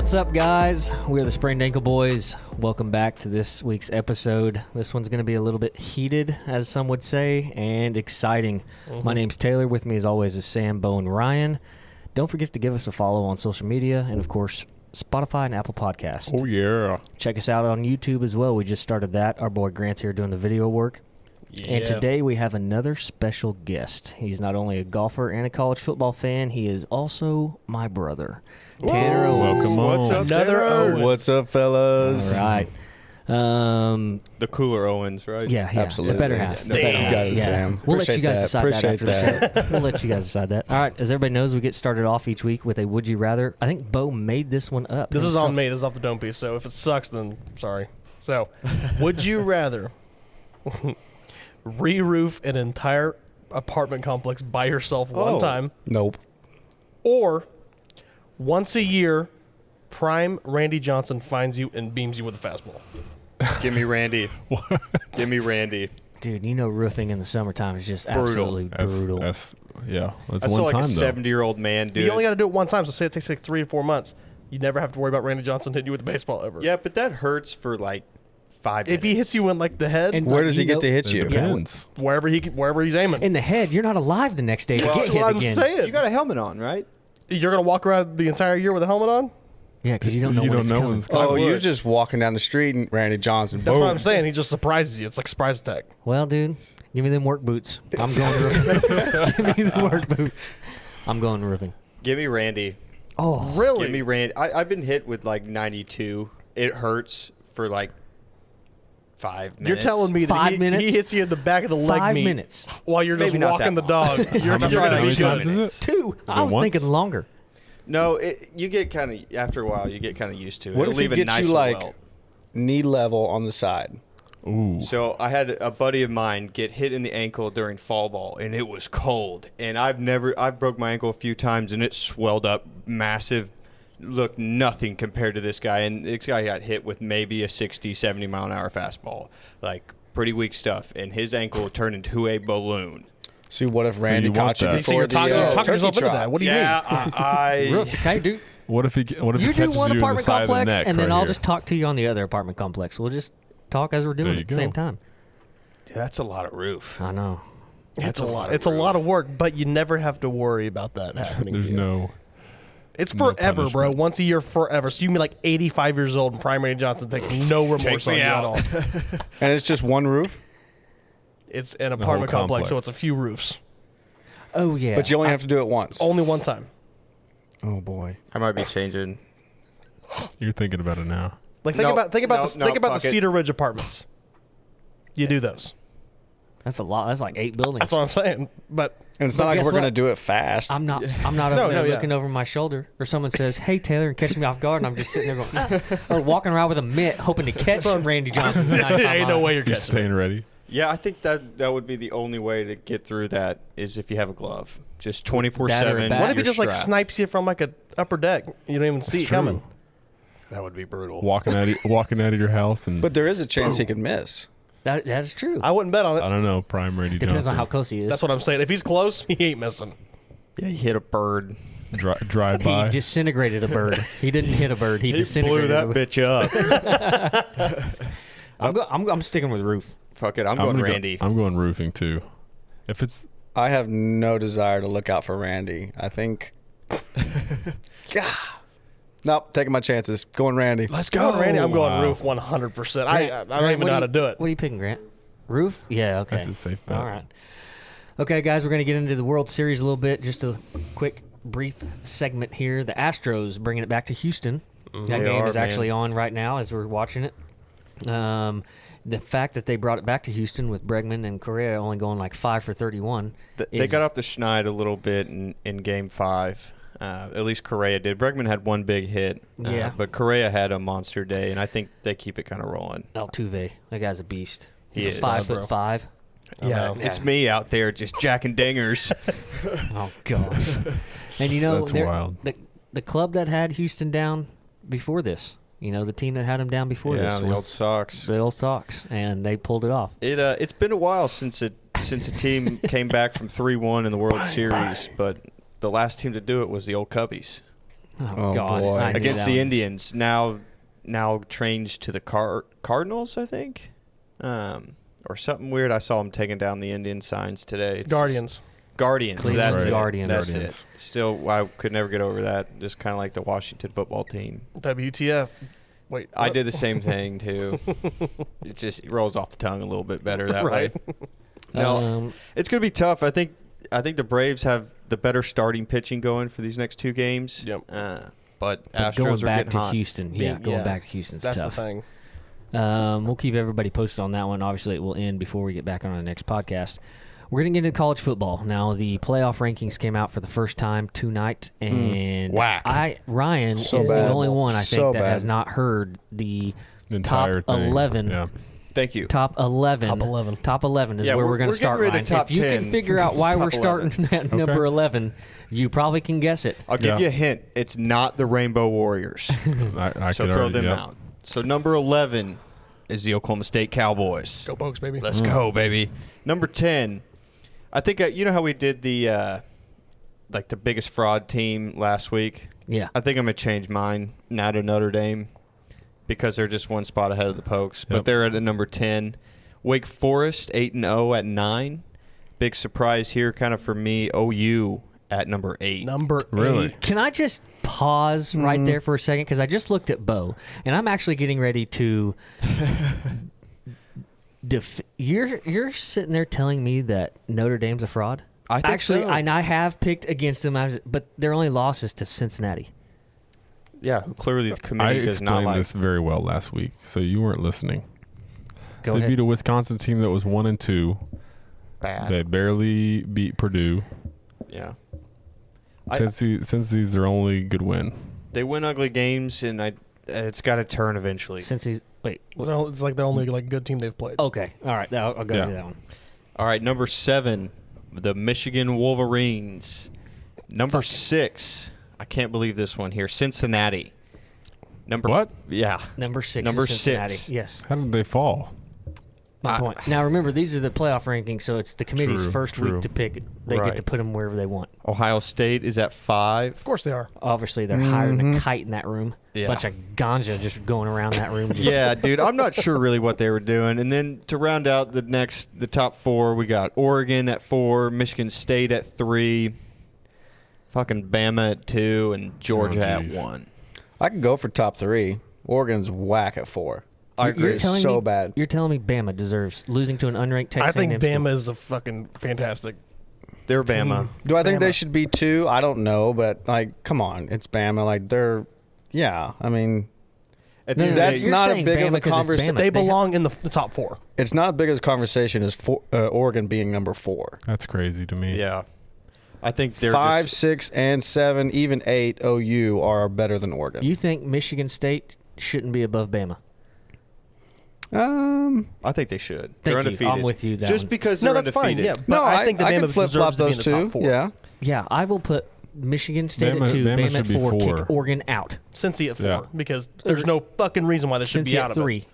What's up, guys? We're the Sprained Ankle Boys. Welcome back to this week's episode. This one's going to be a little bit heated, as some would say, and exciting. My name's Taylor. With me, as always, is Sam, Bo, and Ryan. Don't forget to give us a follow on social media and, of course, Spotify and Apple Podcasts. Oh, yeah. Check us out on YouTube as well. We just started that. Our boy Grant's here doing the video work. Yeah. And today we have another special guest. He's not only a golfer and a college football fan, he is also my brother. Tanner Owens. Welcome on. What's up, Another Tanner? Owens. What's up, fellas? All right. The cooler Owens, right? Yeah, Absolutely. the better half. The The better better half. half. You got it, Sam. We'll let you guys decide that Appreciate after the show. We'll let you guys decide that. All right, as everybody knows, we get started off each week with a Would You Rather. I think Bo made this one up. This is on me. This is off the dome piece. So if it sucks, then sorry. So, would you rather re-roof an entire apartment complex by yourself one time, Nope. or once a year, prime Randy Johnson finds you and beams you with a fastball? Give me Randy. Give me Randy. Dude, you know roofing in the summertime is just absolutely brutal. That's That's one like time, a though. 70-year-old man, dude. You only got to do it one time. So say it takes like 3 to 4 months. You never have to worry about Randy Johnson hitting you with a baseball ever. Yeah, but that hurts for like 5 minutes. If he hits you in like the head, And Where like, does he you get know- to hit It you? depends. wherever he's aiming. In the head, you're not alive the next day to Well, get That's hit what I'm again. saying. You got a helmet on, right? You're gonna walk around the entire year with a helmet on? Yeah, because you don't know when it's coming. when it's coming. Oh, would. you're just walking down the street and Randy Johnson. That's boom. what I'm saying. He just surprises you. It's like surprise attack. Well, dude, give me them work boots. I'm going to give me the work boots. I'm going roofing. Give me Randy. Oh, Really? Give me Randy. I've been hit with like 92. It hurts for like 5 minutes. You're telling me that 5 minutes? he hits you in the back of the leg 5 meat minutes. while you're just Maybe not walking the that dog. You're many- going how to many be times good. is it? 2. I was once? thinking longer. No, you get kind of after a while. You get kind of used to it. What It'll if he leave a gets nice you like welt. knee level on the side? Ooh. So I had a buddy of mine get hit in the ankle during fall ball, and it was cold. And I've broke my ankle a few times, and it swelled up massive. Looked nothing compared to this guy. And this guy got hit with maybe a 60, 70 mile an hour fastball. Like pretty weak stuff. And his ankle turned into a balloon. See, what if Randy you want caught you that. So before you're talking, the talking yourself turkey into trot? that. What do you mean? I Roof, okay, dude. What if he You do catches one you in the apartment side of the complex, neck and then right I'll here? just talk to you on the other apartment complex. We'll just talk as we're doing There it you at the go. same time. That's a lot of roof. I know. It's a lot. It's a lot of work, but you never have to worry about that happening. There's to you. no. It's no forever, bro. punishment. Once a year, forever. So you mean like 85 years old, and Primary Johnson takes no remorse on me you at out. all. And it's just one roof, It's an whole apartment complex, so complex. it's a few roofs. Oh, yeah. but you only have to do it once. Only one time. Oh boy. I might be changing. You're thinking about it now. Like think No, about no, the fuck it. Cedar Ridge apartments. You do those. That's a lot. That's like 8 buildings. That's what I'm saying. But And it's But not like guess we're what? going to do it fast. I'm not over No, there no, yeah. looking over my shoulder, or someone says, "Hey Taylor," and catch me off guard, and I'm just sitting there going, or walking around with a mitt, hoping to catch Randy Johnson. ain't no way you're You're catching staying ready. Yeah, I think that would be the only way to get through that is if you have a glove. Just That or a 24/7. bat. What if he you're just like strapped. snipes you from like a upper deck? You don't even see it true. coming. That would be brutal. Walking out of your house and but there is a chance he could miss. That is true. I wouldn't bet on it. I don't know. Prime Randy Depends Johnson. on how close he is. That's what I'm saying. If he's close, he ain't missing. Yeah, you hit a bird. drive He by. disintegrated a bird. He didn't hit a bird. He He disintegrated blew that a bird. bitch up. I'm sticking with roof. Fuck it, I'm gonna going go- Randy. I'm going roofing too. If it's I have no desire to look out for Randy. I think. God. Nope, taking my chances. Going Randy. Let's Going go. Randy, I'm going Wow. roof 100%. I Grant, don't Grant, even know how to do it. What are you picking, Grant? Roof? Yeah, okay. That's a safe bet. All right. Okay, guys, we're going to get into the World Series a little bit. Just a quick, brief segment here. The Astros bringing it back to Houston. That They game are, is actually man. on right now as we're watching it. The fact that they brought it back to Houston with Bregman and Correa only going like 5 for 31. They is- got off the schneid a little bit in Game 5. At least Correa did. Bregman had one big hit. Yeah. But Correa had a monster day, and I think they keep it kind of rolling. Altuve. That guy's a beast. He He's is. 5'5". Yeah. It's me out there just jacking dingers. Oh gosh. And you know That's they're- wild. The club that had Houston down before this, you know, the team that had him down before this the old was Sox. the old Sox, and they pulled it off. It's been a while since a team came back from 3-1 in the World Series, but the last team to do it was the old Cubbies. Oh, Oh, God. boy. I knew against that the one. Indians. Now changed to the Cardinals, I think, or something weird. I saw them taking down the Indian signs today. It's Guardians. Guardians. Cleveland That's it. Guardians. That's Guardians. it. Still, I could never get over that. Just kind of like the Washington football team. WTF. Wait. I what? did the same thing too. It rolls off the tongue a little bit better that Right. way. No, it's going to be tough. I think the Braves have the better starting pitching going for these next two games. Yep. But But Astros going are back getting to hot. Houston, Being- going yeah. back to Houston's That's tough. the thing. We'll keep everybody posted on that one. Obviously, it will end before we get back on the next podcast. We're going to get into college football. Now, the playoff rankings came out for the first time tonight, and Whack. Ryan So is the bad. only one, I think, So that bad. has not heard the The entire top thing. 11. Yeah. Thank you. Top 11. Top 11. Top 11 is Yeah, where we're going to we're getting start, rid of Ryan. top If you 10. can figure out why Top we're starting at number 11, you probably can guess it. I'll give Yeah. you a hint. It's not the Rainbow Warriors. I So could throw already, them yep. out. So number 11 is the Oklahoma State Cowboys. Go Pokes, baby. Let's go, baby. Number 10, I think you know how we did the like the biggest fraud team last week? Yeah. I think I'm going to change mine now to Notre Dame because they're just one spot ahead of the Pokes. But Yep. they're at number 10. Wake Forest, 8-0 at 9. Big surprise here kind of for me, OU at number 8. Number Really? 8. Can I just pause right there for a second? Because I just looked at Bo, and I'm actually getting ready to. You're sitting there telling me that Notre Dame's a fraud? I think actually, so. and I have picked against them, but their only loss is to Cincinnati. Yeah, clearly the I committee does not explained like. this very well last week, so you weren't listening. Go They ahead. beat a Wisconsin team that was 1-2. Bad. They barely beat Purdue. Yeah. Cincy's their only good win. They win ugly games, and it's got to turn eventually. Since he's wait, It's like the only good team they've played. okay, all right, I'll go Yeah. to that one. All right, number 7, the Michigan Wolverines. Number 6, I can't believe this one here, Cincinnati. What? Yeah. Number 6. Number is Cincinnati. 6. Yes, How did they fall? my point. Now remember, these are the playoff rankings, so it's the committee's True, first true. week to pick. They Right. get to put them wherever they want. Ohio State is at 5. Of course they are. Obviously, they're higher than a kite in that room. Yeah. Bunch of ganja just going around that room. Just, Yeah, dude, I'm not sure really what they were doing. And then to round out the top 4, we got Oregon at 4, Michigan State at 3, fucking Bama at 2, and Georgia at geez. 1. I can go for top 3. Oregon's whack at 4. I You're agree. It's telling so me, bad. You're telling me Bama deserves losing to an unranked Texas I think A&M school? Bama is a fucking fantastic. They're Bama. Do I think Bama. they should be 2? I don't know, but come on, it's Bama. I mean, At the end of the That's day, You're not a saying big of Bama a 'cause it's conversation. Bama. They have- belong in the top 4. it's not as big as a conversation as Oregon being number 4. That's crazy to me. yeah. I think they're 5, just 6, and 7, even 8 OU are better than Oregon. You think Michigan State shouldn't be above Bama? I think they should. They're Thank you. undefeated. I'm with you. That Just one. because No, they're that's fine. undefeated. Yeah, but I think that I Bama can flip flop deserves to be in those the top two. 4. Yeah, Yeah, I will put Michigan State Bama- at 2, Bama Bama, should at be 4, 4. kick Oregon out. Cincy at 4 Yeah. because there's no fucking reason why they should Cincy be out at of 3,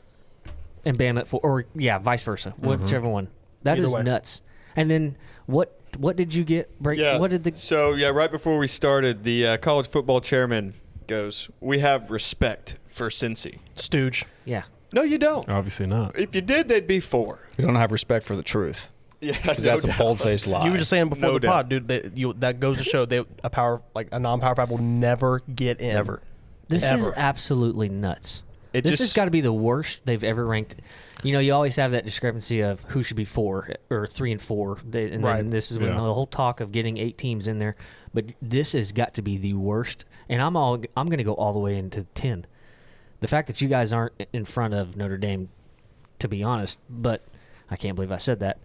and Bama at 4, or vice versa, whichever one. That Either is way. nuts. And then what did you get? Break. Yeah. What did the? So right before we started, the college football chairman goes, "We have respect for Cincy." Stooge. Yeah. No, you don't. Obviously not. If you did, they'd be 4. you don't have respect for the truth. Yeah, Because that's a bold-faced lie. You were just saying before No the doubt. pod, dude. That goes to show a non-power 5 will never get in. Never. This is Ever. absolutely nuts. It This just has got to be the worst they've ever ranked. You always have that discrepancy of who should be 4 or 3 and 4. And Right. then this is when Yeah. the whole talk of getting 8 teams in there. But this has got to be the worst. And I'm going to go all the way into 10. The fact that you guys aren't in front of Notre Dame, to be honest, but I can't believe I said that.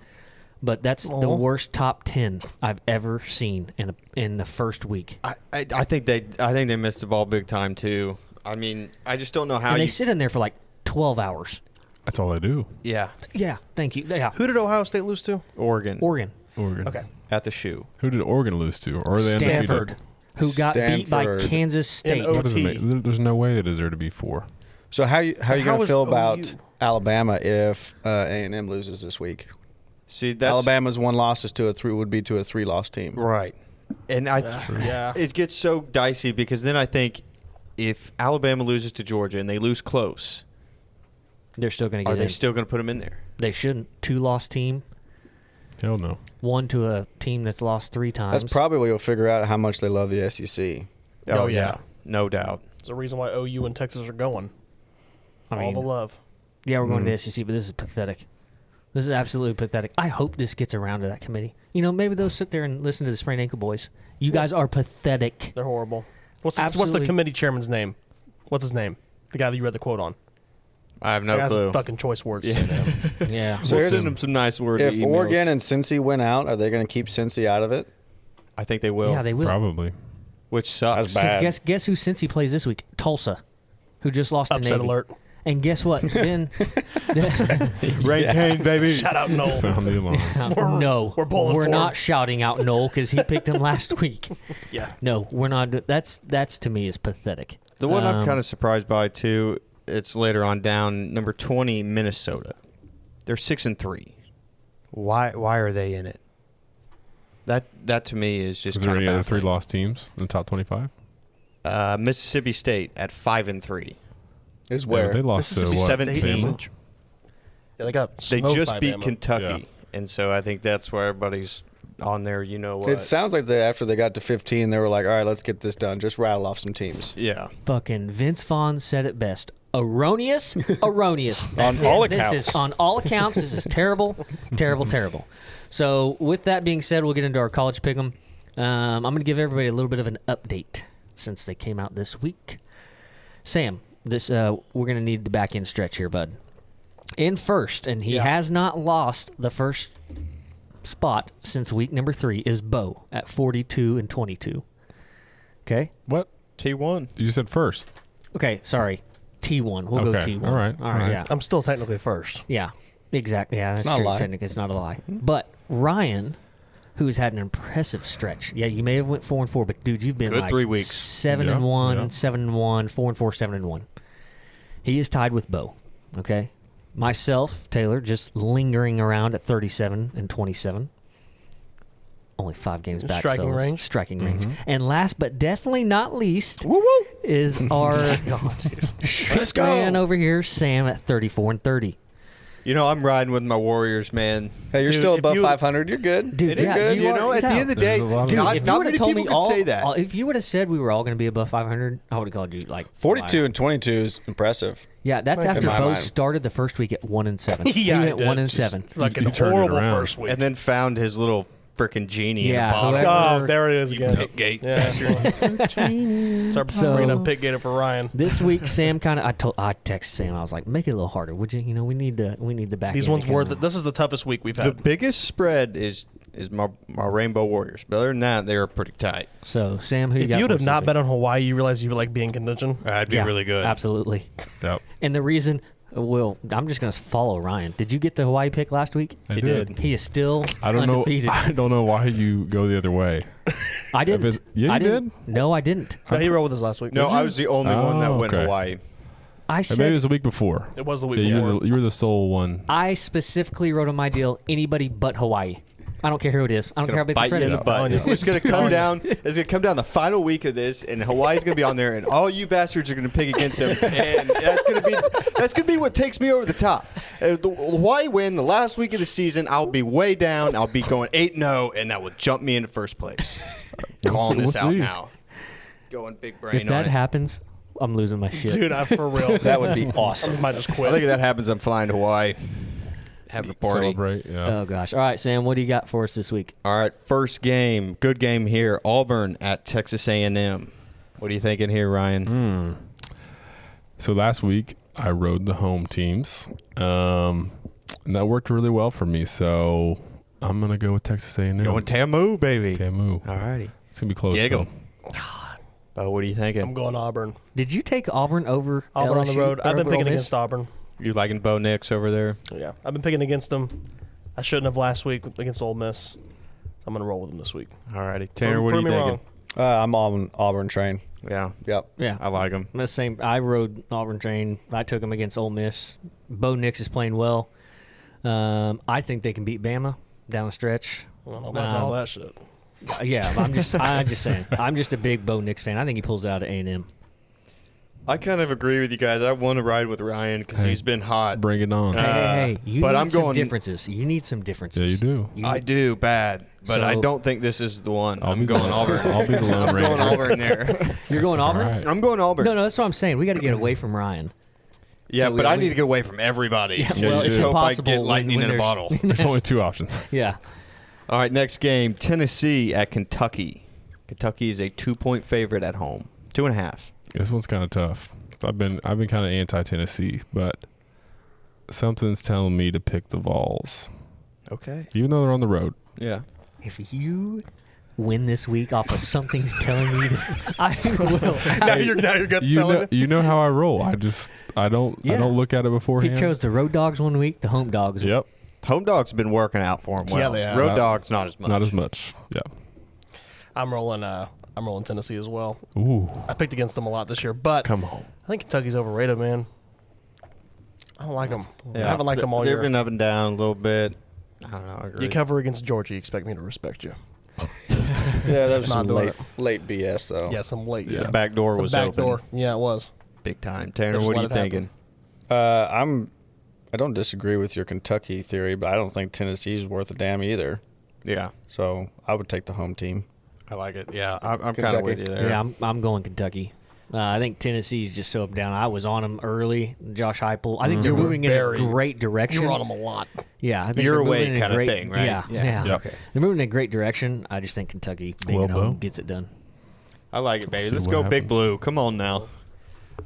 But that's the Aw. worst top 10 I've ever seen in the first week. I think they missed the ball big time too. I mean, I just don't know how And they you. sit in there for like 12 hours. That's all they do. Yeah, Yeah, thank you. Yeah. Who did Ohio State lose to? Oregon Oregon. Oregon. Okay. at the shoe. Who did Oregon lose to? Or are they Stanford, undefeated? who got beat by Stanford. Kansas State. In That doesn't OT. make- there's no way they deserve to be 4. So how you How going to is feel OU? about Alabama if A&M loses this week? See, that's Alabama's 1 loss is would be to a 3-loss team. right. And it gets so dicey because then I think if Alabama loses to Georgia and they lose close, they're still going to get in. Are they still going to put them in there? They shouldn't. 2-loss team. Hell no. 1 to a team that's lost 3 times. That's probably where you'll figure out how much they love the SEC. Oh, yeah. No doubt. There's a reason why OU and Texas are going. I mean, all the love. Yeah, we're going to the SEC, but this is pathetic. This is absolutely pathetic. I hope this gets around to that committee. Maybe they'll sit there and listen to the Sprained Ankle Boys. You guys are pathetic. They're horrible. What's the committee chairman's name? What's his name? The guy that you read the quote on. I have no He has clue. fucking choice words. Yeah. Yeah. So We'll send them some nice words. If Oregon and Cincy win out, are they going to keep Cincy out of it? I think they will. Yeah, they will. Probably. Which sucks. That's bad. Guess who Cincy plays this week? Tulsa, who just lost to Upset Navy. alert. And guess what? Then Rain Cane, baby. Shout out Noel. Sound the alarm. no, we're pulling for not him. shouting out Noel because he picked him last week. Yeah. No, we're not. That's to me is pathetic. The one I'm kind of surprised by too. It's later on down. Number 20, Minnesota. They're 6-3. Why are they in it? That to me is just. Is there kind any of other baffling. 3 lost teams in the top 25? Mississippi State at 5-3. Is Yeah, where? they lost to Mississippi what? 17. Bama? Yeah, they got They smoked just by beat Bama. Kentucky, Yeah. and so I think that's where everybody's on there. You know what? It sounds like after they got to 15, they were like, all right, let's get this done. Just rattle off some teams. Yeah. Fucking Vince Vaughn said it best. Erroneous. That's all it. accounts. This is on all accounts. This is terrible, terrible, terrible. So with that being said, we'll get into our college pick'em. I'm going to give everybody a little bit of an update since they came out this week. Sam, this we're going to need the back end stretch here, bud. In first, and he has not lost the first spot since week number 3, is Bo at 42-22. Okay. What? T1. You said first. Okay, sorry. T1. We'll go Okay, T1. all right, all right. Yeah. I'm still technically first. Yeah. Exactly. Yeah, that's not a true. lie. Technically, it's not a lie. But Ryan, who's had an impressive stretch. Yeah, you may have went 4-4, but dude, you've been Good like 3 weeks. 7-1, Yeah. 7-1, 4-4, 7-1. He is tied with Bo. Okay. Myself, Taylor, just lingering around at 37-27. Only 5 games back. Striking fellas. range. Striking range. And last but definitely not least is our Let's go. man over here, Sam, at 34-30. You know, I'm riding with my Warriors, man. Hey, you're Dude, still if above you- 500. You're good. Dude, you're yeah, good. You know, at the end of the day, There's a lot of- Dude, not if you not would have many told people me can all, say that. if you would have said we were all going to be above 500, I would have called you like 42 liar. and 22 is impressive. Yeah, that's In after my Bo mind. started the first week at 1-7. He Yeah, went he did. 1-7. Like You a turned it horrible around. first week. And then found his little freaking genie Yeah, in a bottle. whoever- Oh, there it is again. Pickgate. Yeah. Start So- bringing up Pickgator for Ryan. This week, Sam kind of I texted Sam. I was like, make it a little harder, would you? You know, we need the back. These end ones to were. come. This is the toughest week we've The had. biggest spread is my Rainbow Warriors. But other than that, they were pretty tight. So Sam, who you If got you would for have us not this bet on Hawaii, you realize you would like being contention. That'd week? be Yeah, really good. Absolutely. Yep. And the reason, well, I'm just going to follow Ryan. Did you get the Hawaii pick last week? I He did. did. He is still I don't know. undefeated. I don't know why you go the other way. I didn't. it's- yeah, I you didn't. did? No, I didn't. No, he rolled with us last week. No, Did you? I was the only one that Oh, went okay. Hawaii. I Maybe it said was the week before. It was the week Yeah, before. you were the sole one. I specifically wrote on my deal anybody but Hawaii. I don't care who it is. I don't care how big the Bite you spread in is. the butt. telling you. It's going to come down. It's going to come down the final week of this, and Hawaii's going to be on there, and all you bastards are going to pick against them, and that's going to be what takes me over the top. If the Hawaii win the last week of the season, I'll be way down. I'll be going 8-0, and that will jump me into first place. Calling this we'll out see. now. Going big brain If that on it. happens, I'm losing my shit. Dude, for real. That would be awesome. I might just I quit. think if that happens, I'm flying to Hawaii, having a party. Celebrate. Yeah. Oh gosh. All right, Sam. What do you got for us this week? All right, first game, good game here. Auburn at Texas A&M. What are you thinking here, Ryan? So last week I rode the home teams, and that worked really well for me. So I'm gonna go with Texas A&M. Going Tamu, baby. Tamu. All righty. It's gonna be close. Gig 'em. though. Oh, what are you thinking? I'm going Auburn. Did you take Auburn over Auburn on the LSU road. I've been over picking Ole Miss? against Auburn. You liking Bo Nix over there? Yeah, I've been picking against them. I shouldn't have last week against Ole Miss. So I'm going to roll with them this week. All righty. Tanner, what are Prove you me thinking? I'm on Auburn train. Yeah, Yep. Yeah. I like him. The same. I rode Auburn train. I took them against Ole Miss. Bo Nix is playing well. I think they can beat Bama down the stretch. I don't know about all that shit. Yeah, I'm just saying. I'm just a big Bo Nix fan. I think he pulls it out at A&M. I kind of agree with you guys. I want to ride with Ryan because Hey, he's been hot. Bring it on. Hey, you but need I'm some going- differences. You need some differences. Yeah, you do. I do bad, but I So- don't think this is the one. I'll I'm be going the- Auburn. I'll be the Lone I'm going Ranger. Auburn there. You're going All Auburn? right. I'm going Auburn. No, that's what I'm saying. We got to get away from Ryan. Yeah, So but we- I need to get away from everybody. Yeah, Yeah, well, you it's do. Hope I impossible get lightning when in a there's- bottle. There's only two options. Yeah. All right, next game, Tennessee at Kentucky. Kentucky is a 2-point favorite at home. 2.5. This one's kind of tough. I've been kind of anti-Tennessee, but something's telling me to pick the Vols, Okay. even though they're on the road. Yeah. If you win this week off of something's telling me to, I will. now your gut's You telling know, you know how I roll. I don't Yeah. look at it He beforehand. chose the road dogs one week, the home dogs. Yep, Home dog's been working out for him well. Yeah, they have. Road dog's not as much. not as much. Yeah. I'm rolling Tennessee as well. Ooh, I picked against them a lot this year, but come on. I think Kentucky's overrated, man. I don't like them. I Yeah. haven't liked them all They've year. been up and down a little bit. I don't know. I agree. You cover against Georgia, you expect me to respect you. Yeah, that was Not some doing late BS though. Yeah, some late. The Yeah, back door Some was back open. door. Yeah, it was. Big time. Tanner, Just what are let you it happen. thinking? I don't disagree with your Kentucky theory, but I don't think Tennessee's worth a damn either. Yeah. So I would take the home team. I like it. Yeah, I'm kind of Kentucky. with you there. Yeah, I'm going Kentucky. I think Tennessee's just so up and down. I was on them early. Josh Heupel. I think they're You were moving in a very- great direction. You were on them a lot. Yeah, I think Your they're moving way in a kinda great- thing, right? Yeah, Yeah. yeah. Yep. Okay. They're moving in a great direction. I just think Kentucky being Well, at home Bo. gets it done. I like it, baby. See Let's what go Big happens. Blue. Come on now.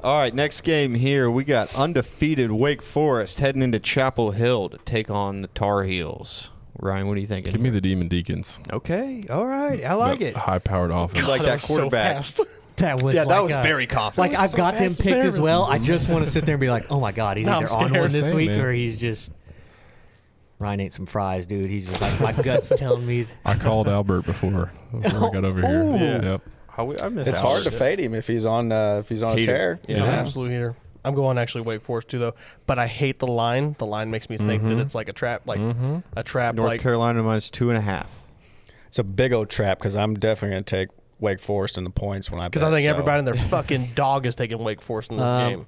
All right, next game here. We got undefeated Wake Forest heading into Chapel Hill to take on the Tar Heels. Ryan, what are you thinking? Give me the Demon Deacons. Okay. All right. I like it. High-powered offense. Like God, that was so quarterback. fast. That was Yeah, that like was a- very confident. Like I've got them fast picked as and well. I just want to sit there and be like, oh my god, he's Now I'm either on scared. one this Same, week man. or he's just Ryan ate some fries, dude. He's just like my gut's telling me. I called Albert before I got over here. Ooh. Yeah. Yep. I miss It's Albert. hard to fade him if he's on a Heater. tear. He's an Yeah. absolute heater. I'm going actually Wake Forest too, though. But I hate the line. The line makes me think that it's like a trap, a trap. North like Carolina minus 2.5. It's a big old trap because I'm definitely going to take Wake Forest in the points when I because bet, I think so. everybody in their fucking dog is taking Wake Forest in this game.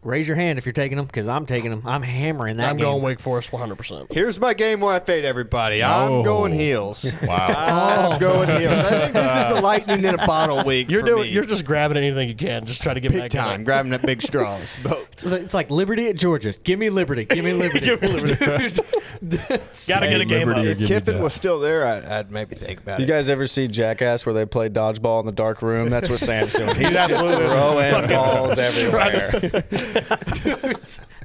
Raise your hand if you're taking them, because I'm taking them. I'm hammering that I'm game. going Wake Forest 100%. Here's my game where I fade everybody. I'm Oh. going heels. Wow. I'm going heels. I think this is a lightning in a bottle week. You're for doing. me. You're just grabbing anything you can. Just try to get big back time, grabbing that big straws. It's like Liberty at Georgia. Give me Liberty. Give me Liberty. Give me Liberty. Gotta get a game Liberty up. or If give me Kiffin that. was still there, I'd maybe think about You it. guys ever see Jackass where they play dodgeball in the dark room? That's what Sam's doing. He's just absolutely throwing balls everywhere.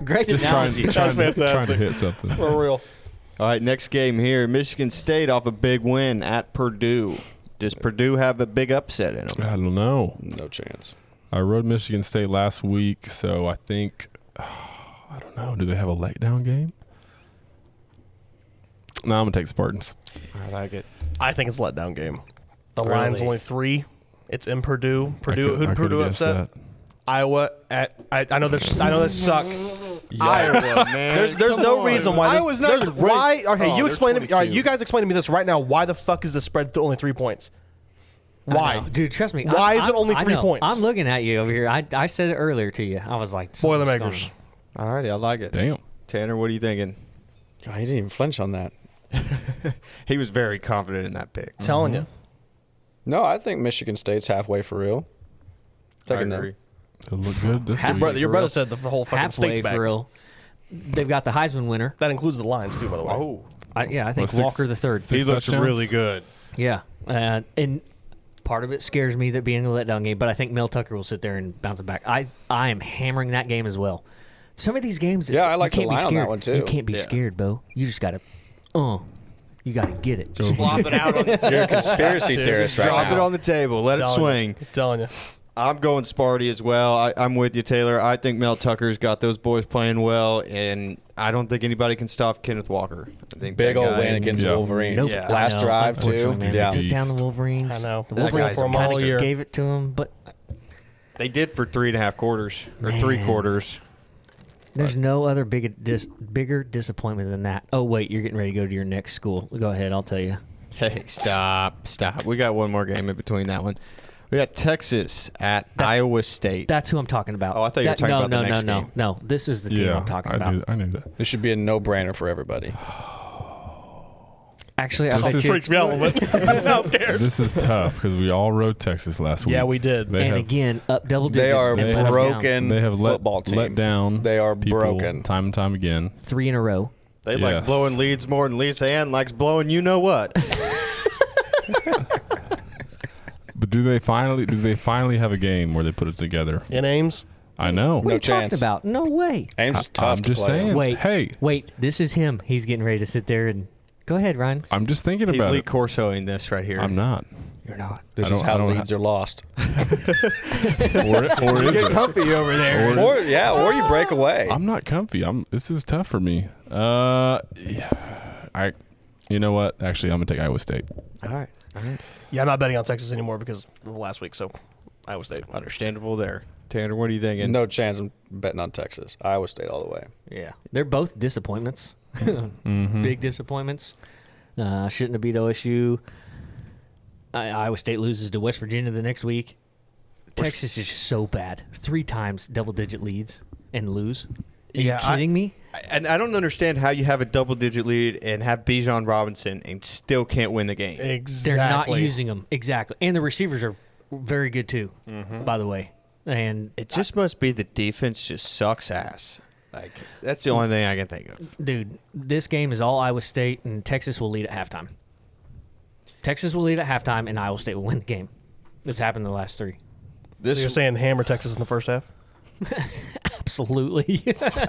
Great Just analogy. trying to fantastic. hit something. For real. All right, next game here. Michigan State off a big win at Purdue. Does Purdue have a big upset in them? I don't know. No chance. I rode Michigan State last week, so I think I don't know. Do they have a letdown game? No, I'm gonna take Spartans. I like it. I think it's a letdown game. The Really? line's only 3. It's in Purdue. I Purdue. Who could- I did Purdue could've guessed upset? Iowa. I know they suck. Iowa, man. There's no reason why. Iowa's not There's even ranked. why. Okay, Oh, you they're explain to me. All right, 22. you guys explain to me this right now. Why the fuck is the spread to only 3 points? I Why, know. Dude, trust me. Why is it only I 3 know. points? I'm looking at you over here. I said it earlier to you. I was like, something's Boilermakers. going All righty, I like it. Damn. Tanner, what are you thinking? God, he didn't even flinch on that. He was very confident in that pick. Telling you. No, I think Michigan State's halfway for real. I Taking agree. It looked good this Half- week. Brother, your for brother real. said the whole fucking halfway state's back. for real. They've got the Heisman winner. That includes the lines too, by the way. Oh, I think Well, Walker the third. six he looks touchdowns? really good. Yeah, and part of it scares me that being a letdown game, but I think Mel Tucker will sit there and bounce it back. I am hammering that game as well. Some of these games, Yeah, I like you the can't be line on scared. that one, too. You can't be Yeah. scared, Bo. You just gotta, you gotta get it. Go. Flop it out on the table. You're a conspiracy theorist right Drop now. it on the table. Let it swing. Telling you. I'm going Sparty as well. I'm with you, Taylor. I think Mel Tucker's got those boys playing well, and I don't think anybody can stop Kenneth Walker. I think Big that old guy- win against Yeah. the Wolverines. Nope. Yeah. Last I know. drive, too. Unfortunately, man, Yeah. they took down the Wolverines. I know. The That Wolverines guy's a for 'em all kinda year. gave it to them, but They did for 3.5 quarters or 3 quarters. there's no other bigger disappointment than that. Oh wait, you're getting ready to go to your next school. Go ahead, I'll tell you. Hey, stop. We got one more game in between that one. We got Texas at Iowa State. That's who I'm talking about. Oh, I thought you were talking about the next game. No. This is the team I'm talking about. I knew that. This should be a no-brainer for everybody. Actually, I This bet is- you Freaks me out a little bit. Now I'm scared. This is tough because we all rode Texas last week. Yeah, we did. They and have, again, up double digits. They are and let us down. broken they have football team. let down. They are people broken. time and time again. 3 in a row. They like Yes. blowing leads more than Lisa Ann likes blowing you know what. But do they finally have a game where they put it together? In Ames. I know. What are you chance. talking about? No way. Ames is tough I'm to just play. saying. Wait. Hey, Wait. This is him. He's getting ready to sit there and go ahead, Ryan. I'm just thinking He's about Lee it. Corsoing this right here. I'm not. You're not. This I is don't- how I don't leads are lost. Or is Get it? comfy over there. Or you break away. I'm not comfy. This is tough for me. Yeah. You know what? Actually, I'm gonna take Iowa State. All right. Yeah, I'm not betting on Texas anymore because of last week. So Iowa State. Understandable there. Tanner, what are you thinking? No chance I'm betting on Texas. Iowa State all the way. Yeah. They're both disappointments. Big disappointments. Shouldn't have beat OSU. Iowa State loses to West Virginia the next week. Texas is so bad. 3 times double-digit leads and lose. Are you kidding me? And I don't understand how you have a double-digit lead and have Bijan Robinson and still can't win the game. Exactly. They're not using them. Exactly. And the receivers are very good, too, by the way. And, It just must be the defense just sucks ass. Like, that's the only thing I can think of. dude, this game is all Iowa State, and Texas will lead at halftime. Texas will lead at halftime, and Iowa State will win the game. It's happened in the last 3. So you're saying hammer Texas in the first half? Absolutely.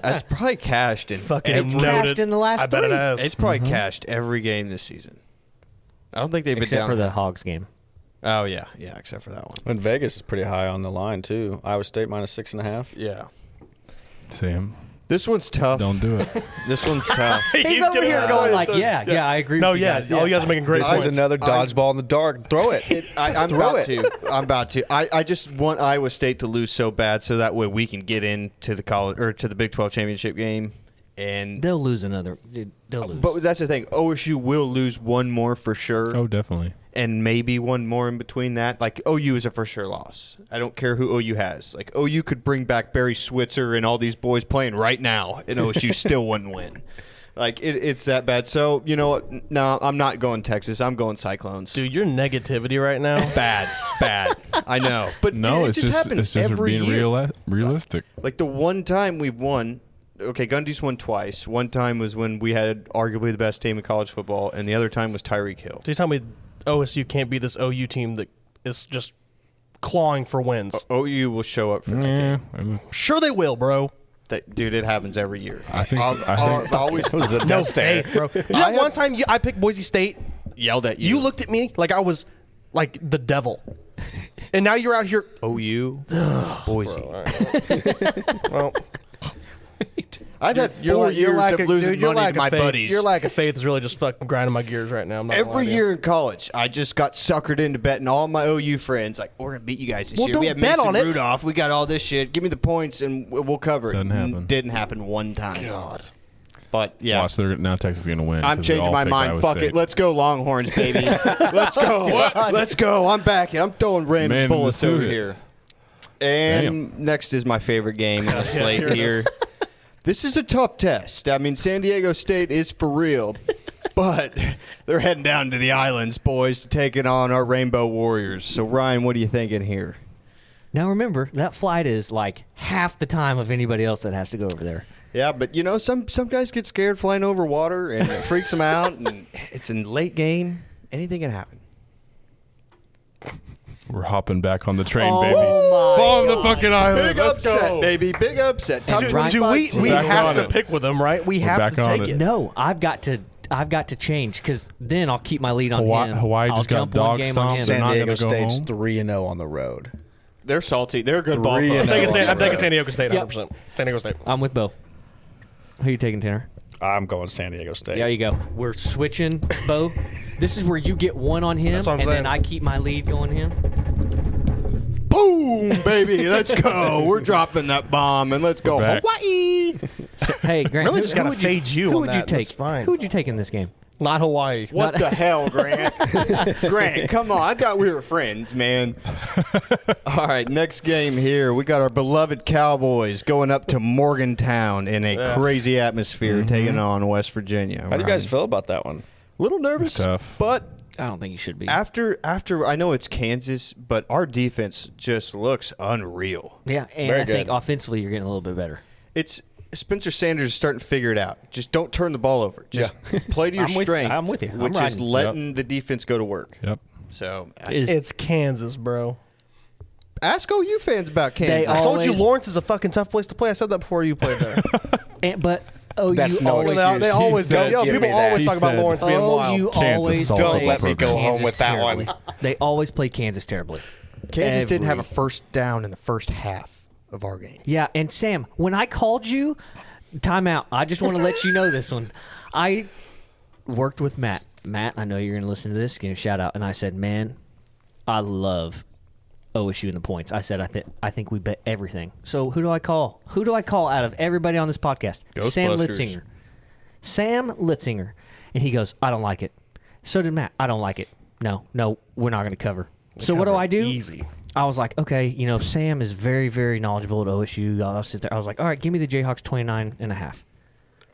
That's probably cashed in. It's Noted. cashed in the last I bet 3. it has. It's probably cashed every game this season. I don't think they've been Except down for the Hogs game. Oh yeah, except for that one. And Vegas is pretty high on the line too. Iowa State minus 6.5. Yeah, Sam, this one's tough. don't do it. This one's tough. He's over here going like, yeah, I agree No, with you yeah. guys. All you guys are making great This points. is another dodgeball in the dark. Throw it. I'm Throw about it. to. I'm about to. I just want Iowa State to lose so bad, so that way we can get into the college or to the Big 12 championship game. And They'll lose another. Dude, they'll lose. but that's the thing. OSU will lose one more for sure. Oh, definitely. And maybe one more in between that. Like, OU is a for sure loss. I don't care who OU has. Like, OU could bring back Barry Switzer and all these boys playing right now, and OSU still wouldn't win. Like, it's that bad. So, you know what? No, I'm not going Texas. I'm going Cyclones. Dude, your negativity right now. Bad. I know. But No, it it's just just happens it's just every being year. realistic. Like, the one time we've won, okay, Gundy's won twice. One time was when we had arguably the best team in college football, and the other time was Tyreek Hill. So you tell me OSU can't beat this OU team that is just clawing for wins. OU will show up for that Yeah, game. Sure they will, bro. Dude, it happens every year. I think- always was a No death stare. faith, bro. You know one time I picked Boise State? yelled at you. You looked at me like I was like the devil. And now you're out here. OU, Boise. Well, I've had 4 years of losing money to my buddies. Your lack of faith is really just fucking grinding my gears right now. I'm not gonna lie Every to you. year in college, I just got suckered into betting all my OU friends. Like, we're gonna beat you guys this Well, year. We don't have bet Mason on it. Rudolph. We got all this shit. Give me the points and we'll cover it. Doesn't happen. Didn't happen one time. God. But yeah, Watch, now Texas is going to win. I'm 'cause they changing all my picked mind. Iowa Fuck State. it. Let's go Longhorns, baby. Let's go. Let's go. I'm back. I'm throwing Man random in the bullets over suit. here. And next is my favorite game on the slate here. This is a tough test. I mean, San Diego State is for real, but they're heading down to the islands, boys, to take it on our Rainbow Warriors. So, Ryan, what are you thinking here? Now remember, that flight is like half the time of anybody else that has to go over there. Yeah, but you know, some guys get scared flying over water, and it freaks them out. And it's a late game. Anything can happen. We're hopping back on the train, Oh baby. my Bomb the God. fucking island. Big Let's upset, go. baby. Big upset. Top Do- 25 do we team. back have on to it. pick with them, right? We We're have back to on take it. it. No, I've got to change because then I'll keep my lead on Hawaii- him. Hawaii I'll just got jump one dog game on stomped. him. They're San not Diego gonna go State's home? 3-0 on the road. They're salty. They're a good ball 3-0. club. I'm taking San Diego State Yep. 100%. San Diego State. I'm with Bo. Who are you taking, Tanner? I'm going San Diego State. There you go. We're switching, Bo. This is where you get one on him, That's what I'm and saying. then I keep my lead going him. Boom, baby. Let's go. We're dropping that bomb, and let's go We're back. Hawaii. So, hey, Grant, Really who- just who gotta would fade you Who on would that. you take? That's fine. Who would you take in this game? Not Hawaii. What the hell, Grant? Grant, come on. I thought we were friends, man. All right, next game here. We got our beloved Cowboys going up to Morgantown in a crazy atmosphere, taking on West Virginia. How do you guys feel about that one? Little nervous, Tough. but I don't think you should be. after I know it's Kansas, but our defense just looks unreal. Yeah, and Very I think good. offensively you're getting a little bit better. It's Spencer Sanders is starting to figure it out. Just don't turn the ball over. Just play to your I'm with you. strength. I'm with you. I'm Which is riding. letting the defense go to work. Yep. So It's Kansas, bro. ask OU fans about Kansas. I told you Always- Lawrence is a fucking tough place to play. I said that before you played there. But That's you no always, excuse. They always do. said- Yo, Give people me that. always He talk about said- Lawrence being wild. you Kansas always solid play Don't let me go home Kansas with that one. terribly. They always play Kansas terribly. Kansas didn't have a Every- first down in the first half of our game. Yeah, and Sam, when I called you, timeout. I just want to let you know this one. I worked with Matt. Matt, I know you're going to listen to this. Give him a shout out. And I said, man, I love OSU in the points. I said, I think we bet everything. So who do I call? Who do I call out of everybody on this podcast? Sam Ghostbusters. Litzinger. Sam Litzinger. And he goes, I don't like it. So did Matt. I don't like it. No, we're not going to cover. So what do I do? Easy. I was like, okay, Sam is very, very knowledgeable at OSU. I'll sit there. I was like, all right, give me the Jayhawks 29.5.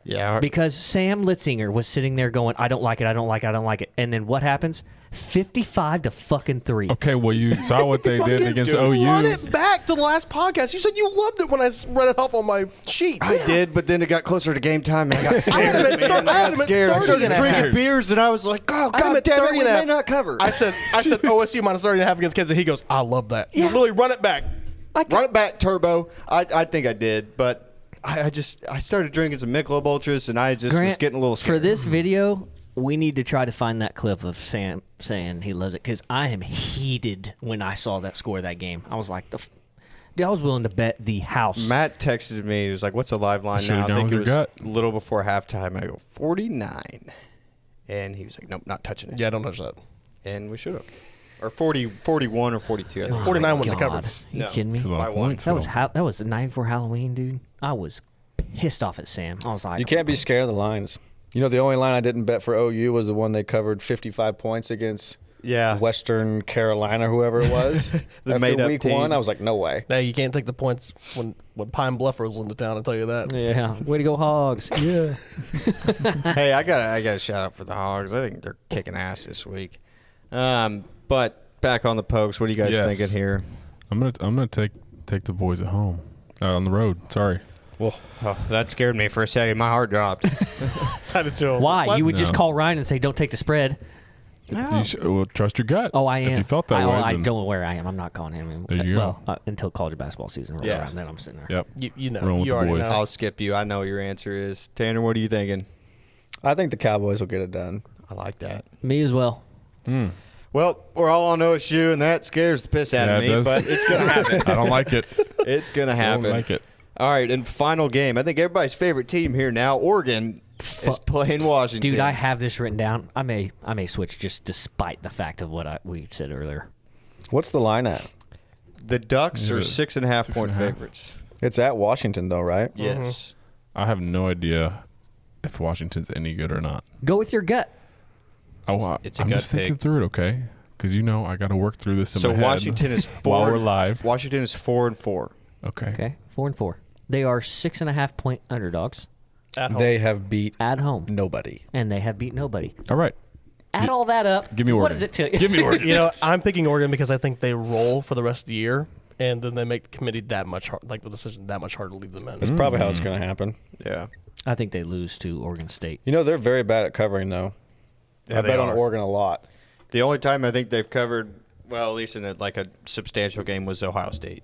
Yeah. Because Sam Litzinger was sitting there going, I don't like it, I don't like it, I don't like it. And then what happens? 55-3. Okay, well, you saw what they did against Run OU. it back to the last podcast. You said you loved it when I read it off on my sheet. I did, but then it got closer to game time, and I got scared. had him at man. I got 30 scared. I started and a half. drinking beers, and I was like, "Oh I had him God at damn it, 30 we and a may half. not cover." I said OSU minus 30.5 against Kansas. He goes, I love that. You literally run it back. Run it back, Turbo. I think I did, but I started drinking some Michelob Ultras, and I just was Grant, getting a little scared. for this video, we need to try to find that clip of Sam saying he loves it because I am heated when I saw that score of that game. I was like, dude, I was willing to bet the house. Matt texted me. He was like, "What's the live line Should've now?" I gone think with it was your gut. a little before halftime. I go 49, and he was like, "Nope, not touching it." Yeah, don't touch that. And we should have, or 41 or 42. I think. 49 was the God, cover. Are you No. kidding me? It's a lot By of one. points, That was though. that was the night before Halloween, dude. I was pissed off at Sam. I was like, You can't be scared of the lines. The only line I didn't bet for OU was the one they covered 55 points against Yeah. Western Carolina, whoever it was. The After made-up week team. one, I was like, no way. Hey, you can't take the points when Pine Bluff rolls into town. I'll tell you that. Yeah, way to go, Hogs. Yeah. Hey, I got a shout out for the Hogs. I think they're kicking ass this week. But back on the Pokes, what are you guys Yes. thinking here? I'm gonna take the boys at home, on the road. Sorry. Well, that scared me for a second. My heart dropped. I did too. I was Why? like, what? You would just No. call Ryan and say, "Don't take the spread." You should, well, trust your gut. Oh, I am. If you felt that I, way, I then- don't know where I am. I'm not calling him. There you well, go. until college basketball season rolls Yeah. around, then I'm sitting there. Yep. You Rolling know, with you the already boys. know. I'll skip you. I know what your answer is. Tanner, what are you thinking? I think the Cowboys will get it done. I like that. Me as well. Well, we're all on OSU, and that scares the piss out Yeah, of it me, does. but it's going to happen. I don't like it. It's going to I happen. don't like it. All right, and final game. I think everybody's favorite team here now, Oregon, is playing Washington. Dude, I have this written down. I may switch just despite the fact of what we said earlier. What's the line at? The Ducks are Yeah, 6.5 point 6.5. favorites. It's at Washington, though, right? Yes. I have no idea if Washington's any good or not. Go with your gut. It's a I'm gut just thinking pick. through it, okay? Because I got to work through this in So my head Washington is while 4. we're live. Washington is 4-4. Okay. Okay, 4-4. They are 6.5 point underdogs At home. They have beat at home, nobody. and they have beat nobody. All right. Add all that up. Give me What Oregon. does it tell you? Give me Oregon. You know, I'm picking Oregon because I think they roll for the rest of the year, and then they make the committee that much hard, like the decision that much harder to leave them in. That's probably how it's going to happen. Yeah. I think they lose to Oregon State. They're very bad at covering, though. Yeah, I they bet are. on Oregon a lot. The only time I think they've covered, well, at least in a substantial game, was Ohio State.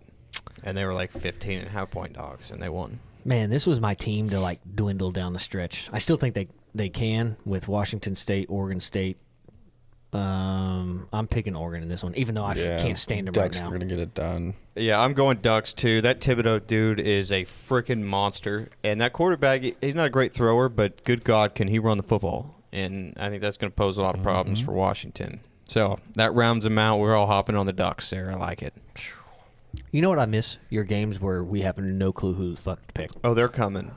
And they were like 15.5 point dogs, and they won. Man, this was my team to dwindle down the stretch. I still think they can with Washington State, Oregon State. I'm picking Oregon in this one, even though I can't stand them Ducks right are now. going to get it done. Yeah, I'm going Ducks, too. That Thibodeau dude is a freaking monster. And that quarterback, he's not a great thrower, but good God, can he run the football? And I think that's going to pose a lot of problems for Washington. So that rounds them out. We're all hopping on the Ducks there. I like it. You know what I miss? Your games where we have no clue who the fuck to pick. Oh, they're coming.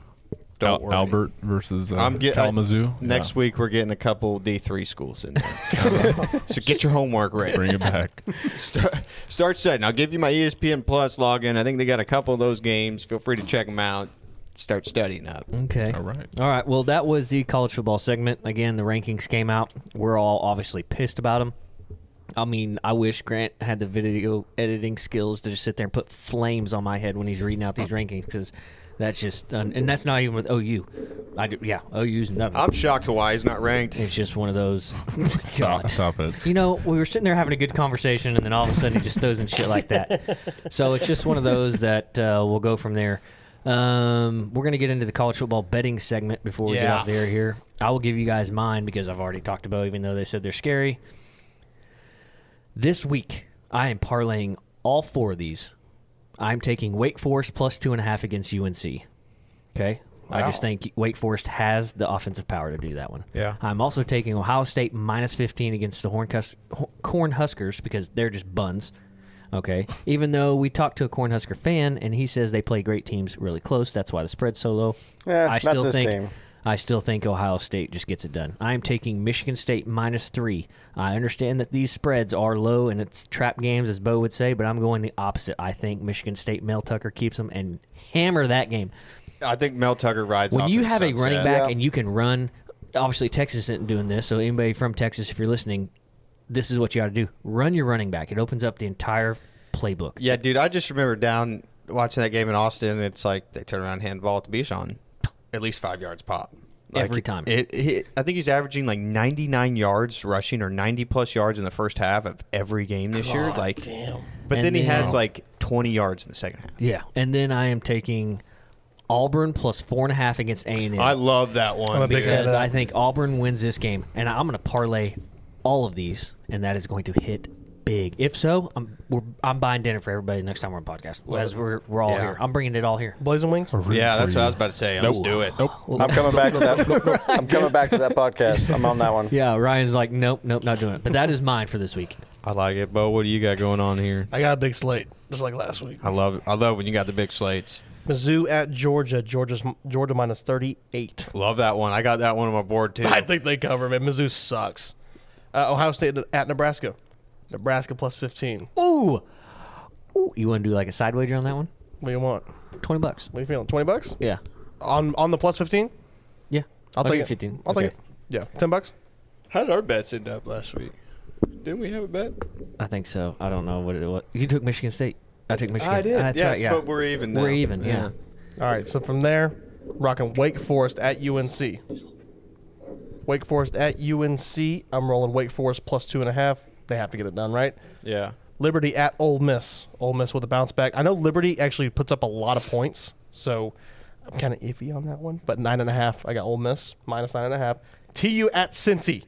Don't worry. Albert versus Kalamazoo. Kalamazoo. Next week we're getting a couple D3 schools in there. So get your homework ready. Bring it back. Start setting. I'll give you my ESPN Plus login. I think they got a couple of those games. Feel free to check them out. Start studying up. Okay. All right. All right. Well, that was the college football segment. Again, the rankings came out. We're all obviously pissed about them. I mean, I wish Grant had the video editing skills to just sit there and put flames on my head when he's reading out these rankings, because that's just and that's not even with OU. OU's nothing. I'm shocked to why he's not ranked. It's just one of those. Stop it. You know, we were sitting there having a good conversation, and then all of a sudden he just throws in shit like that. So it's just one of those that we'll go from there. We're going to get into the college football betting segment before we get off the air here. I will give you guys mine because I've already talked about, even though they said they're scary. This week, I am parlaying all 4 of these. I'm taking Wake Forest plus 2.5 against UNC. Okay? Wow. I just think Wake Forest has the offensive power to do that one. Yeah. I'm also taking Ohio State minus 15 against the Cornhuskers because they're just buns. Okay? Even though we talked to a Cornhusker fan, and he says they play great teams really close. That's why the spread's so low. Yeah, not this team. I still think Ohio State just gets it done. I'm taking Michigan State minus 3. I understand that these spreads are low and it's trap games, as Bo would say, but I'm going the opposite. I think Michigan State, Mel Tucker keeps them and hammer that game. I think Mel Tucker rides off When you have a sunset. running back and you can run, obviously Texas isn't doing this, so anybody from Texas, if you're listening, this is what you got to do. Run your running back. It opens up the entire playbook. Yeah, dude, I just remember down watching that game in Austin, and it's like they turn around and hand the ball at the Bichon. At least 5 yards pop. Every time. I think he's averaging like 99 yards rushing or 90-plus yards in the first half of every game this year. Like, damn. But And then he then- has like 20 yards in the second half. Yeah, and then I am taking Auburn plus 4.5 against A&M. I love that one. I'm a big fan of because that. I think Auburn wins this game, and I'm going to parlay all of these, and that is going to hit big. If so, I'm buying dinner for everybody next time we're on podcast. As we're all Yeah. here. I'm bringing it all here. Blazing Wings? Yeah, that's what I was about to say. Let's do it. Nope. I'm coming back to that. I'm coming back to that podcast. I'm on that one. Yeah, Ryan's like, nope, not doing it. But that is mine for this week. I like it. Bo, what do you got going on here? I got a big slate, just like last week. I love it. I love when you got the big slates. Mizzou at Georgia. Georgia minus 38. Love that one. I got that one on my board, too. I think they cover, man. Mizzou sucks. Ohio State at Nebraska. Nebraska plus 15. Ooh. You want to do like a side wager on that one? What do you want? $20. What are you feeling? $20? Yeah. On the plus 15? Yeah. I'll take give it. 15. I'll take it. Yeah. $10? How did our bets end up last week? Didn't we have a bet? I think so. I don't know what it was. You took Michigan State. I took Michigan. I did. That's yes, right, yeah. but we're even now. We're even, yeah. All right. So from there, rocking Wake Forest at UNC. Wake Forest at UNC. I'm rolling Wake Forest plus 2.5. They have to get it done, right? Yeah. Liberty at Ole Miss. Ole Miss with a bounce back. I know Liberty actually puts up a lot of points, so I'm kind of iffy on that one. But 9.5, I got Ole Miss minus 9.5. TU at Cincy.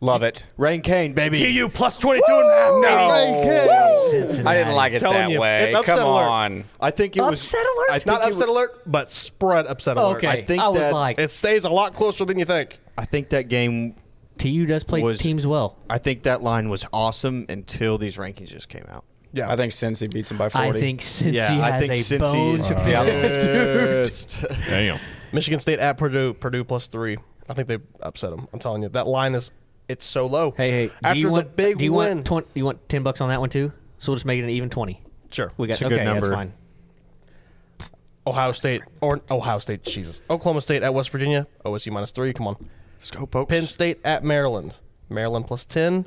Love it. Rain Kane, baby. TU plus 22.5. No. Cincinnati. I didn't like it Telling that you, way. it's upset Come alert. on. I think it was Upset alert? I think Not it upset was- alert, but spread upset alert. Okay. I think I was that- like, It stays a lot closer than you think. I think that game. TU does play was- teams well. I think that line was awesome until these rankings just came out. Yeah. I think Cincy beats them by 40. I think Cincy Yeah, I has think a Cincy bone is to pick. pissed. Damn. Michigan State at Purdue. Purdue plus 3. I think they upset them. I'm telling you, that line it's so low. Hey, After do you want the big do you win. Want do you want $10 on that one too? So we'll just make it an even 20. Sure. We got It's a good okay, number. that's fine. Ohio State, Jesus. Oklahoma State at West Virginia. OSU minus 3. Come on. Let's go, folks. Penn State at Maryland. Maryland plus 10.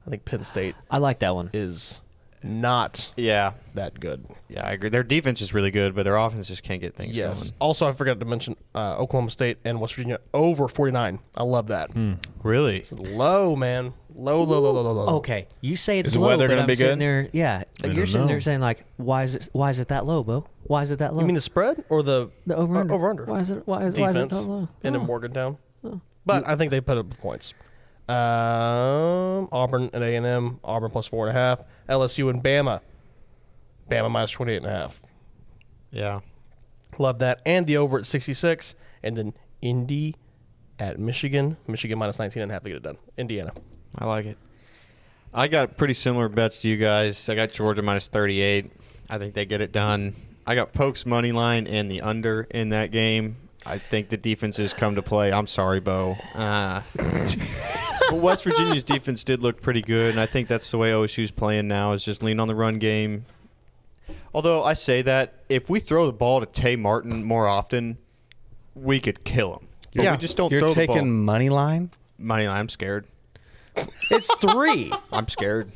I think Penn State I like that one. is not Yeah. that good. Yeah, I agree. Their defense is really good, but their offense just can't get things Yes. going. Also, I forgot to mention Oklahoma State and West Virginia over 49. I love that. Really? It's low, man. Low. Okay, you say it's Is the low, weather but gonna I'm be sitting good? there. Yeah, don't you're sitting there know. saying like, why is it that low, Bo? Why is it that low? You mean the spread or the over under? over under? Why is it that Defense low? and in Morgantown. But I think they put up points. Auburn and A&M. Auburn plus 4.5. LSU and Bama. Bama minus 28.5. Yeah. Love that. And the over at 66. And then Indy at Michigan. Michigan minus 19.5 to get it done. Indiana. I like it. I got pretty similar bets to you guys. I got Georgia minus 38. I think they get it done. I got Pokes money line and the under in that game. I think the defenses come to play. I'm sorry, Bo. But West Virginia's defense did look pretty good, and I think that's the way OSU's playing now is just lean on the run game. Although I say that, if we throw the ball to Tay Martin more often, we could kill him. But we just don't You're throw the taking ball. money line? Money line, I'm scared. It's 3. I'm scared.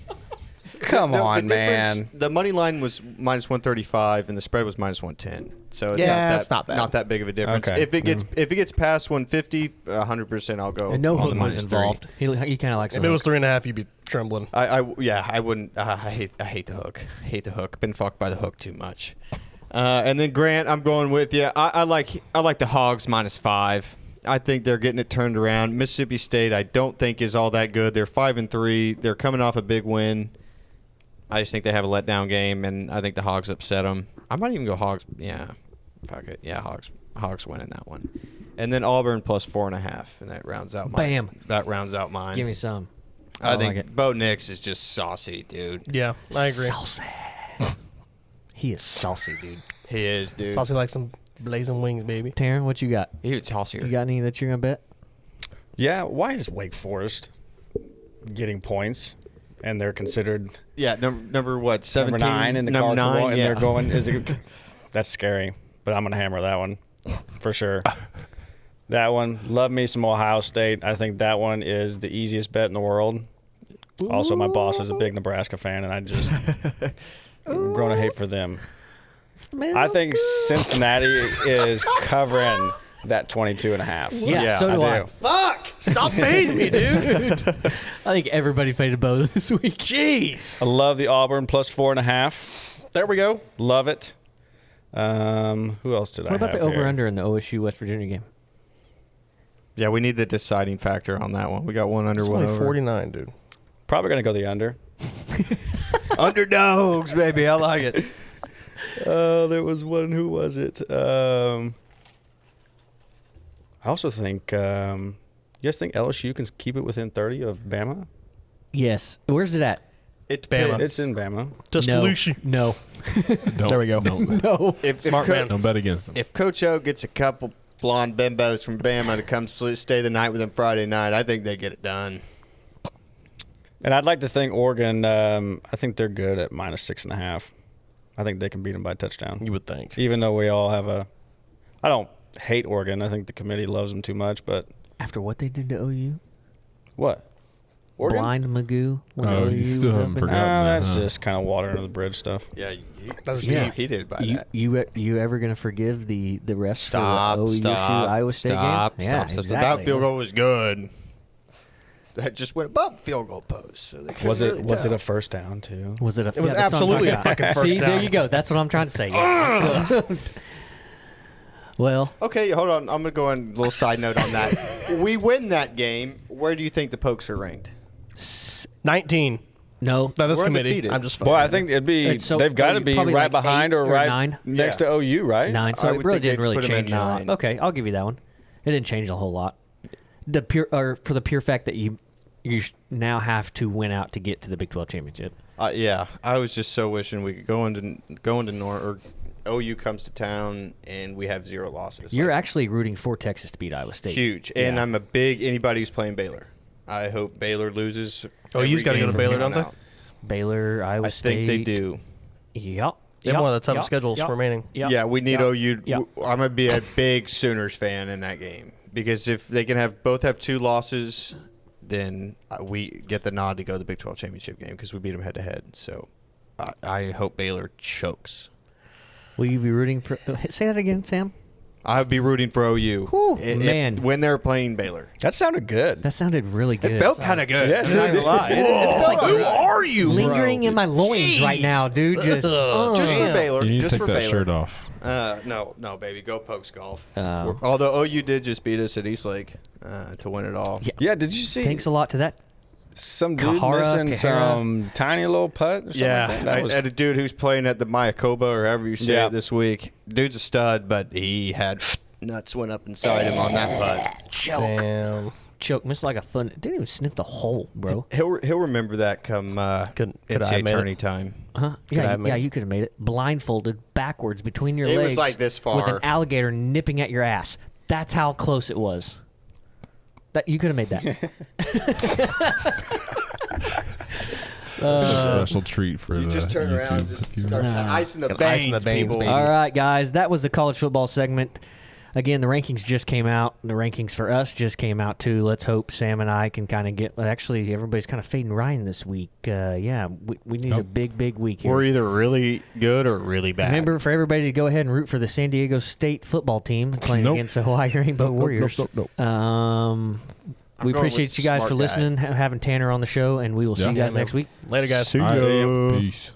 Come on, difference- man. The money line was minus 135, and the spread was minus 110. So it's Yeah, it's not bad. big of a difference. Okay. If it gets past 150, 100%, I'll go. And no on hook the was minus involved. He kind of likes If a it was hook. 3.5, you'd be trembling. I wouldn't. I hate the hook. Hate the hook. Been fucked by the hook too much. And then Grant, I'm going with you. I like the Hogs minus 5. I think they're getting it turned around. Mississippi State, I don't think is all that good. They're 5-3. They're coming off a big win. I just think they have a letdown game, and I think the Hogs upset them. I might even go Hogs. Yeah, fuck it. Yeah, Hogs winning that one. And then Auburn plus 4.5, and that rounds out mine. Bam. That rounds out mine. Give me some. I think like it. Bo Nix is just saucy, dude. Yeah, I agree. Saucy. He is saucy, dude. He is, dude. Saucy like some blazing wings, baby. Taryn, what you got? He was saucier. You got any that you're gonna bet? Yeah, why is Wake Forest getting points and they're considered Yeah, number what? 17, number 9 in the number college football, 9. and Yeah. they're going? That's scary, but I'm gonna hammer that one for sure. That one, love me some Ohio State. I think that one is the easiest bet in the world. Also, my boss is a big Nebraska fan, and I just grown a hate for them. I think Cincinnati is covering that 22.5. Yeah, so do I. Fuck! Stop fading me, dude. I think everybody faded Bo this week. Jeez. I love the Auburn plus 4.5. There we go. Love it. Who else did I What about have the here? over/under in the OSU West Virginia game? Yeah, we need the deciding factor on that one. We got one under, It's one only over. 49, dude. Probably going to go the under. Underdogs, baby. I like it. There was one. Who was it? I also think, you guys think LSU can keep it within 30 of Bama? Yes. Where's it at? It Bama. depends. It's in Bama. Tuscaloosa. No. Don't, There we go. Don't, No. If Smart man. don't bet against them. If Coach O gets a couple blonde bimbos from Bama to come stay the night with him Friday night, I think they get it done. And I'd like to think Oregon, I think they're good at minus 6.5. I think they can beat them by a touchdown. You would think. Even though we all have I don't hate Oregon. I think the committee loves them too much, but After what they did to OU? what? Oregon? Blind Magoo. when Oh, OU you still was haven't up in- forgotten that, That's huh? just kind of water under the bridge stuff. Yeah, That's Yeah. he did by You, that. you ever going to forgive the refs Stop, for the OU stop, Iowa State stop, game? Yeah, stop. exactly. That field goal was good. That just went above field goal post. So they couldn't Was it really was it tell. a first down too? Was it? It was that's what I'm absolutely talking a fucking about. first See, there down. you go. That's what I'm trying to say. Yeah. Well, Okay, hold on. I'm going to go on a little side note on that. We win that game. Where do you think the Pokes are ranked? 19. no. By this We're committee. undefeated. I'm just fucking. Boy, I think it'd be It's so- they've got to be probably right like behind 8 or or right 9. next Yeah. to OU, right? 9, so I it would really think didn't they'd really put 'em at change a lot. 9. Okay, I'll give you that one. It didn't change a whole lot. For the pure fact that you now have to win out to get to the Big 12 championship. Yeah, I was just so wishing we could go into North or OU comes to town and we have 0 losses. You're Like, actually rooting for Texas to beat Iowa State. huge, and Yeah. I'm a big anybody who's playing Baylor. I hope Baylor loses. OU's gotta go to Baylor, don't they? Baylor, Iowa I State. think they do. Yep. They have one of the toughest schedules remaining. Yep. Yeah, we need Yep. OU. Yep. I'm gonna be a big Sooners fan in that game because if they can both have 2 losses, then we get the nod to go to the Big 12 championship game because we beat them head to head. So I hope Baylor chokes. Will you be rooting for? Say that again, Sam. I'd be rooting for OU. Whew, man. When they're playing Baylor. That sounded good. That sounded really good. It felt kind of good. Yeah, I'm not gonna lie. It's like Who are you, lingering in my loins right now, dude. Just, Just for Damn. Baylor. You need to just take for that Baylor. shirt off. No, baby. Go Pokes golf. Oh. Although OU did just beat us at Eastlake to win it all. Yeah. Yeah, did you see Thanks a lot to that. some dude Kahara, missing Kahara. some tiny little putt or something Yeah, like that? That was, and a dude who's playing at the Mayakoba or however you say Yeah. it this week. Dude's a stud, but he had nuts went up inside him on that putt. Damn. Choke. Missed like a fun. Didn't even sniff the hole, bro. He'll remember that come Could I NCAA have made tourney it? time. Huh? I Yeah, have made it? you could have made it. Blindfolded, backwards, between your It legs. was like this far. With an alligator nipping at your ass. That's how close it was. That you could have made that. It's a special treat for You the just turn around, YouTube just viewers. start ice in the Got ice in the veins, veins, people. baby. All right, guys, that was the college football segment. Again, the rankings just came out. The rankings for us just came out, too. Let's hope Sam and I can kind of get – actually, everybody's kind of fading Ryan this week. We need a big week here. We're either really good or really bad. Remember, for everybody to go ahead and root for the San Diego State football team playing against the Hawaii Rainbow Warriors. Nope. We going appreciate with you guys smart for guy. listening, having Tanner on the show, and we will see you guys man. next week. Later, guys. All right. Peace.